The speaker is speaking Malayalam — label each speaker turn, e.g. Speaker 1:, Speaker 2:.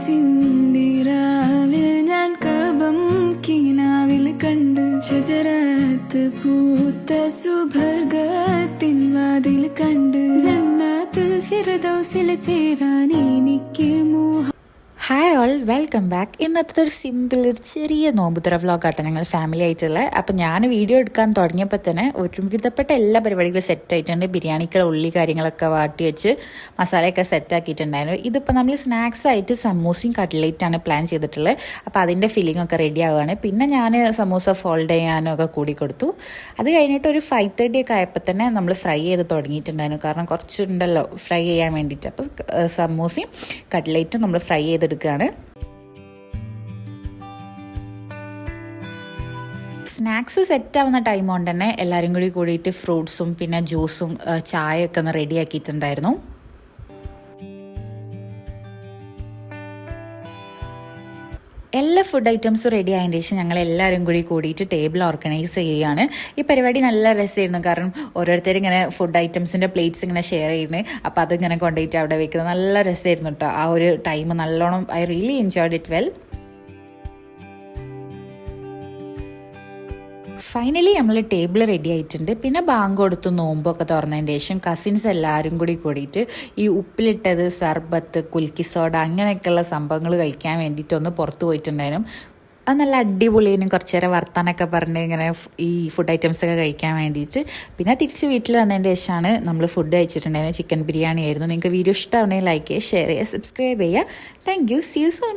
Speaker 1: ചിന്തിരാവിൽ ഞാൻ കബം കിനാവിൽ കണ്ട് ഷജറത്ത് പൂത്ത സുഭർഗത്തിൻ വാതിൽ കണ്ട് ജന്നത്തുൽ ഫിർദൗസിൽ ചേരാൻ എനിക്ക് മോഹം.
Speaker 2: Hi all, welcome back. ഇന്നത്തെ ഒരു സിമ്പിൾ ഒരു ചെറിയ നോമ്പുതറ വ്ളോഗാട്ടോ ഞങ്ങൾ ഫാമിലി ആയിട്ടുള്ള. അപ്പം ഞാൻ വീഡിയോ എടുക്കാൻ തുടങ്ങിയപ്പോൾ തന്നെ ഒരുവിധപ്പെട്ട എല്ലാ പരിപാടികളും സെറ്റ് ആയിട്ടുണ്ട്. ബിരിയാണിക്കുള്ള ഉള്ളി കാര്യങ്ങളൊക്കെ വാട്ടി വെച്ച് മസാലയൊക്കെ സെറ്റാക്കിയിട്ടുണ്ടായിരുന്നു. ഇതിപ്പോൾ നമ്മൾ സ്നാക്സ് ആയിട്ട് സമൂസയും കട്ട്ലേറ്റാണ് പ്ലാൻ ചെയ്തിട്ടുള്ളത്. അപ്പോൾ അതിൻ്റെ ഫില്ലിംഗ് ഒക്കെ റെഡി ആവുകയാണ്. പിന്നെ ഞാൻ സമൂസ ഫോൾഡ് ചെയ്യാനും ഒക്കെ കൂടി കൊടുത്തു. അത് കഴിഞ്ഞിട്ട് ഒരു 5:30 ഒക്കെ ആയപ്പോൾ തന്നെ നമ്മൾ ഫ്രൈ ചെയ്ത് തുടങ്ങിയിട്ടുണ്ടായിരുന്നു. കാരണം കുറച്ചുണ്ടല്ലോ ഫ്രൈ ചെയ്യാൻ വേണ്ടിയിട്ട്. അപ്പോൾ സമൂസയും കട്ട്ലേറ്റും നമ്മൾ ഫ്രൈ ചെയ്തെടുക്കും. സ്നാക്സ് സെറ്റ് ആവുന്ന ടൈം കൊണ്ട് തന്നെ എല്ലാവരും കൂടിയിട്ട് ഫ്രൂട്ട്സും പിന്നെ ജ്യൂസും ചായയൊക്കെ ഒന്ന് റെഡി ആക്കിയിട്ടുണ്ടായിരുന്നു. എല്ലാ ഫുഡ് ഐറ്റംസും റെഡി ആയതിന് ശേഷം ഞങ്ങൾ എല്ലാവരും കൂടിയിട്ട് ടേബിൾ ഓർഗനൈസ് ചെയ്യുകയാണ്. ഈ പരിപാടി നല്ല രസമായിരുന്നു. കാരണം ഓരോരുത്തരും ഇങ്ങനെ ഫുഡ് ഐറ്റംസിൻ്റെ പ്ലേറ്റ്സ് ഇങ്ങനെ ഷെയർ ചെയ്യുന്നത്. അപ്പോൾ അതിങ്ങനെ കൊണ്ടുപോയിട്ട് അവിടെ വെക്കുന്നത് നല്ല രസമായിരുന്നു കേട്ടോ. ആ ഒരു ടൈം നല്ലോണം I really enjoyed it well. Finally നമ്മൾ ടേബിൾ റെഡി ആയിട്ടുണ്ട്. പിന്നെ ബാങ്ക് കൊടുത്ത് നോമ്പൊക്കെ തുറന്നതിന് ശേഷം കസിൻസ് എല്ലാവരും കൂടിയിട്ട് ഈ ഉപ്പിലിട്ടത്, സർബത്ത്, കുൽക്കി സോഡ അങ്ങനെയൊക്കെയുള്ള സംഭവങ്ങൾ കഴിക്കാൻ വേണ്ടിയിട്ടൊന്ന് പുറത്ത് പോയിട്ടുണ്ടായിരുന്നു. അത് നല്ല അടിപൊളിയും കുറച്ച് നേരം വർത്താനൊക്കെ പറഞ്ഞ് ഇങ്ങനെ ഈ ഫുഡ് ഐറ്റംസ് ഒക്കെ കഴിക്കാൻ വേണ്ടിയിട്ട്. പിന്നെ തിരിച്ച് വീട്ടിൽ വന്നതിന് ശേഷമാണ് നമ്മൾ ഫുഡ് കഴിച്ചിട്ടുണ്ടായിരുന്നു. ചിക്കൻ ബിരിയാണി ആയിരുന്നു. നിങ്ങൾക്ക് വീഡിയോ ഇഷ്ടമാണെങ്കിൽ ലൈക്ക് ചെയ്യുക, ഷെയർ ചെയ്യുക, സബ്സ്ക്രൈബ് ചെയ്യുക. Thank you. See you soon.